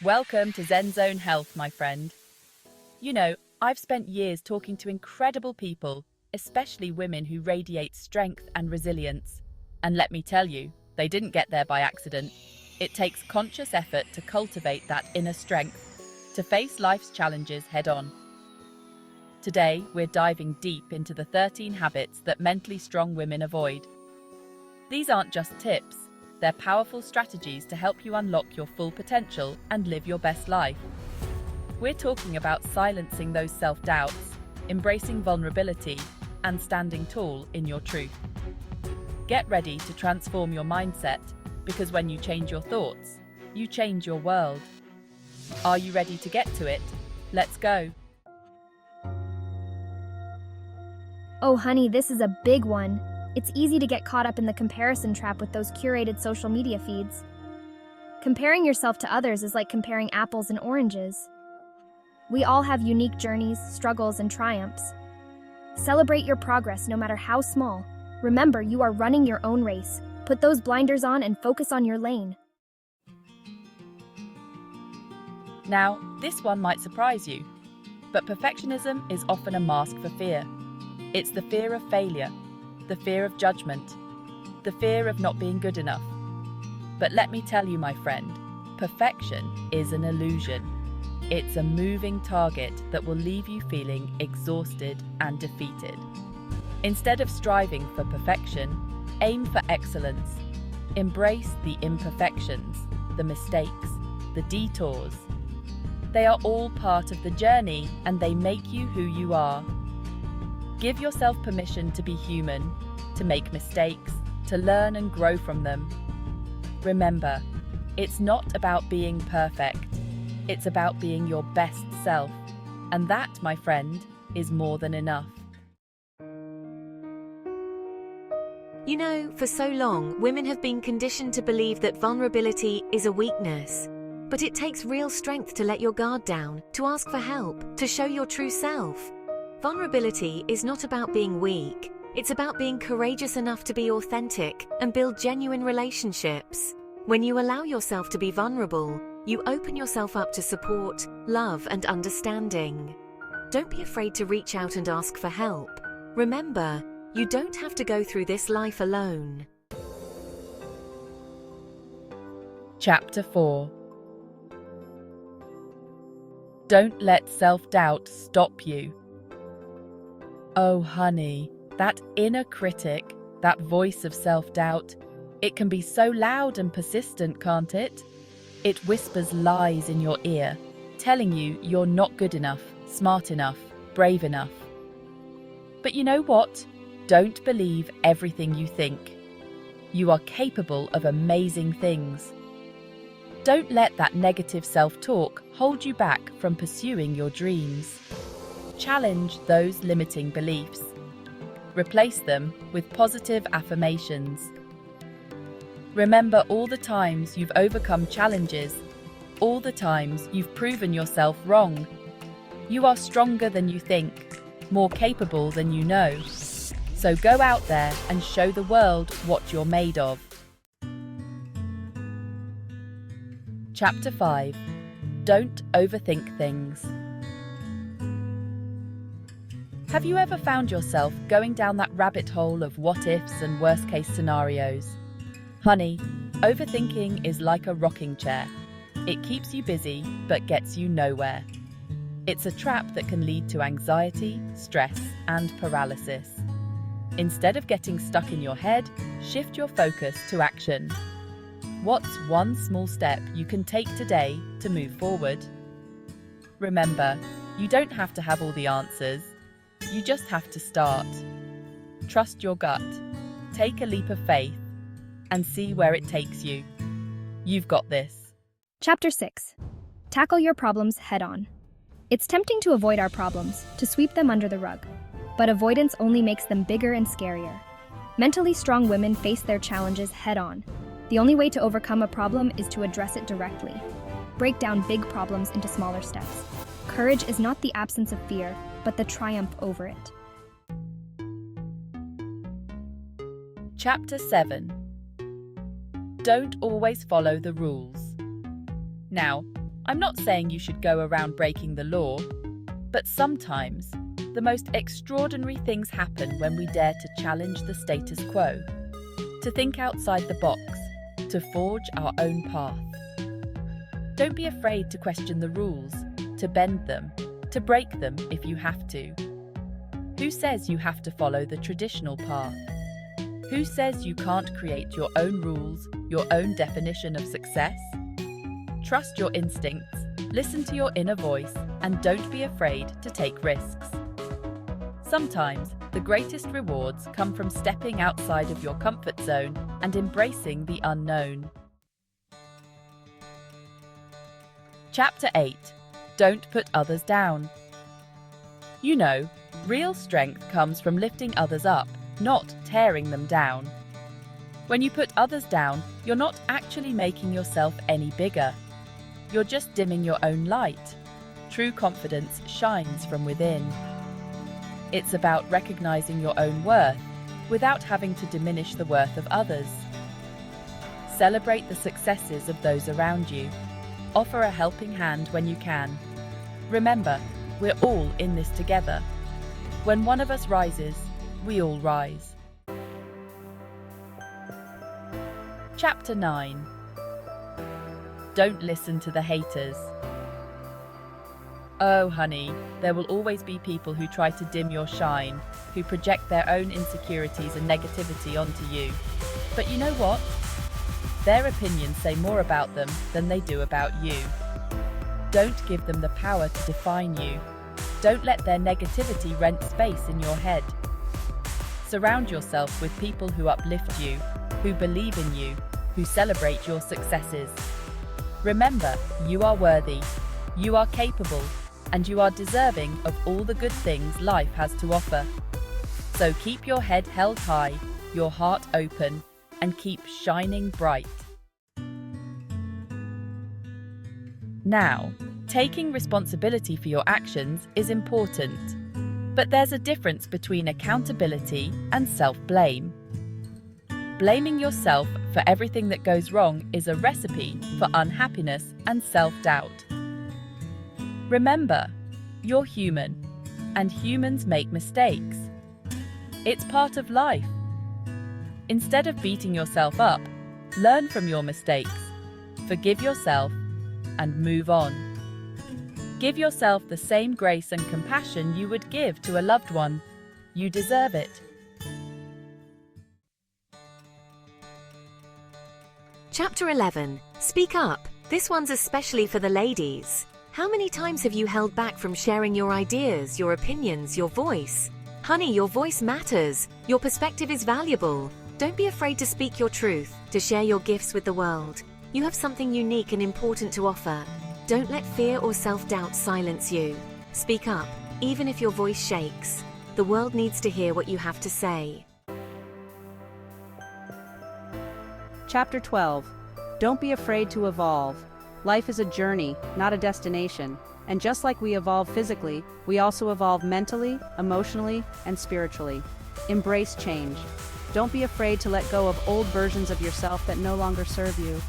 Welcome to Zen Zone Health, my friend. You know, I've spent years talking to incredible people, especially women who radiate strength and resilience. And let me tell you, they didn't get there by accident. It takes conscious effort to cultivate that inner strength, to face life's challenges head on. Today, we're diving deep into the 13 habits that mentally strong women avoid. These aren't just tips, they're powerful strategies to help you unlock your full potential and live your best life. We're talking about silencing those self-doubts, embracing vulnerability, and standing tall in your truth. Get ready to transform your mindset, because when you change your thoughts, you change your world. Are you ready to get to it? Let's go. Oh, honey, this is a big one. It's easy to get caught up in the comparison trap with those curated social media feeds. Comparing yourself to others is like comparing apples and oranges. We all have unique journeys, struggles, and triumphs. Celebrate your progress no matter how small. Remember, you are running your own race. Put those blinders on and focus on your lane. Now, this one might surprise you, but perfectionism is often a mask for fear. It's the fear of failure, the fear of judgment, the fear of not being good enough. But let me tell you, my friend, perfection is an illusion. It's a moving target that will leave you feeling exhausted and defeated. Instead of striving for perfection, aim for excellence. Embrace the imperfections, the mistakes, the detours. They are all part of the journey, and they make you who you are. Give yourself permission to be human, to make mistakes, to learn and grow from them. Remember, it's not about being perfect. It's about being your best self. And that, my friend, is more than enough. You know, for so long, women have been conditioned to believe that vulnerability is a weakness. But it takes real strength to let your guard down, to ask for help, to show your true self. Vulnerability is not about being weak. It's about being courageous enough to be authentic and build genuine relationships. When you allow yourself to be vulnerable, you open yourself up to support, love, and understanding. Don't be afraid to reach out and ask for help. Remember, you don't have to go through this life alone. Chapter 4. Don't let self-doubt stop you. Oh, honey, that inner critic, that voice of self-doubt, it can be so loud and persistent, can't it? It whispers lies in your ear, telling you you're not good enough, smart enough, brave enough. But you know what? Don't believe everything you think. You are capable of amazing things. Don't let that negative self-talk hold you back from pursuing your dreams. Challenge those limiting beliefs. Replace them with positive affirmations. Remember all the times you've overcome challenges, all the times you've proven yourself wrong. You are stronger than you think, more capable than you know. So go out there and show the world what you're made of. Chapter 5. Don't overthink things. Have you ever found yourself going down that rabbit hole of what-ifs and worst-case scenarios? Honey, overthinking is like a rocking chair. It keeps you busy, but gets you nowhere. It's a trap that can lead to anxiety, stress, and paralysis. Instead of getting stuck in your head, shift your focus to action. What's one small step you can take today to move forward? Remember, you don't have to have all the answers. You just have to start. Trust your gut, take a leap of faith, and see where it takes you. You've got this. Chapter 6. Tackle your problems head-on. It's tempting to avoid our problems, to sweep them under the rug. But avoidance only makes them bigger and scarier. Mentally strong women face their challenges head-on. The only way to overcome a problem is to address it directly. Break down big problems into smaller steps. Courage is not the absence of fear, but the triumph over it. Chapter 7. Don't always follow the rules. Now, I'm not saying you should go around breaking the law, but sometimes the most extraordinary things happen when we dare to challenge the status quo, to think outside the box, to forge our own path. Don't be afraid to question the rules, to bend them, to break them if you have to. Who says you have to follow the traditional path? Who says you can't create your own rules, your own definition of success? Trust your instincts, listen to your inner voice, and don't be afraid to take risks. Sometimes, the greatest rewards come from stepping outside of your comfort zone and embracing the unknown. Chapter 8. Don't put others down. You know, real strength comes from lifting others up, not tearing them down. When you put others down, you're not actually making yourself any bigger. You're just dimming your own light. True confidence shines from within. It's about recognizing your own worth without having to diminish the worth of others. Celebrate the successes of those around you. Offer a helping hand when you can. Remember, we're all in this together. When one of us rises, we all rise. Chapter 9. Don't listen to the haters. Oh, honey, there will always be people who try to dim your shine, who project their own insecurities and negativity onto you. But you know what? Their opinions say more about them than they do about you. Don't give them the power to define you. Don't let their negativity rent space in your head. Surround yourself with people who uplift you, who believe in you, who celebrate your successes. Remember, you are worthy, you are capable, and you are deserving of all the good things life has to offer. So keep your head held high, your heart open, and keep shining bright. Now, taking responsibility for your actions is important, but there's a difference between accountability and self-blame. Blaming yourself for everything that goes wrong is a recipe for unhappiness and self-doubt. Remember, you're human, and humans make mistakes. It's part of life. Instead of beating yourself up, learn from your mistakes, forgive yourself, and move on. Give yourself the same grace and compassion you would give to a loved one. You deserve it. Chapter 11. Speak up. This one's especially for the ladies. How many times have you held back from sharing your ideas, your opinions, your voice? Honey, your voice matters. Your perspective is valuable. Don't be afraid to speak your truth, to share your gifts with the world. You have something unique and important to offer. Don't let fear or self-doubt silence you. Speak up, even if your voice shakes. The world needs to hear what you have to say. Chapter 12. Don't be afraid to evolve. Life is a journey, not a destination. And just like we evolve physically, we also evolve mentally, emotionally, and spiritually. Embrace change. Don't be afraid to let go of old versions of yourself that no longer serve you.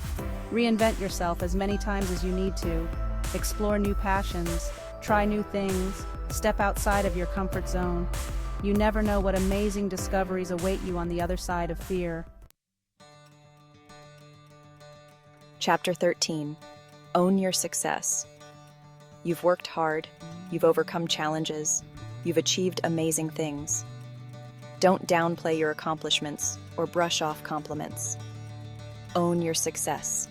Reinvent yourself as many times as you need to. Explore new passions, try new things, step outside of your comfort zone. You never know what amazing discoveries await you on the other side of fear. Chapter 13. Own your success. You've worked hard, you've overcome challenges, you've achieved amazing things. Don't downplay your accomplishments or brush off compliments. Own your success.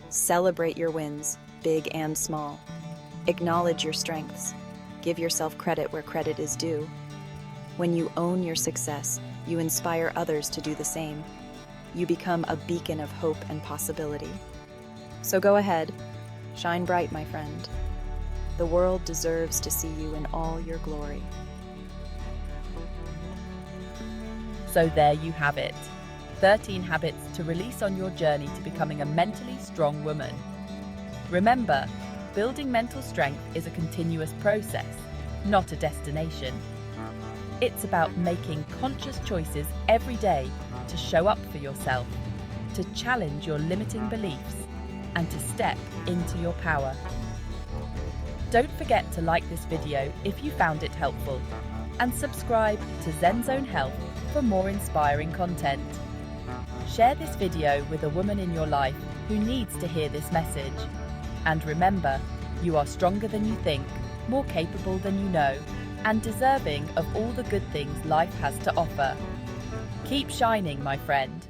Celebrate your wins, big and small. Acknowledge your strengths. Give yourself credit where credit is due. When you own your success, you inspire others to do the same. You become a beacon of hope and possibility. So go ahead, shine bright, my friend. The world deserves to see you in all your glory. So there you have it. 13 habits to release on your journey to becoming a mentally strong woman. Remember, building mental strength is a continuous process, not a destination. It's about making conscious choices every day to show up for yourself, to challenge your limiting beliefs, and to step into your power. Don't forget to like this video if you found it helpful, and subscribe to Zen Zone Health for more inspiring content. Share this video with a woman in your life who needs to hear this message. And remember, you are stronger than you think, more capable than you know, and deserving of all the good things life has to offer. Keep shining, my friend.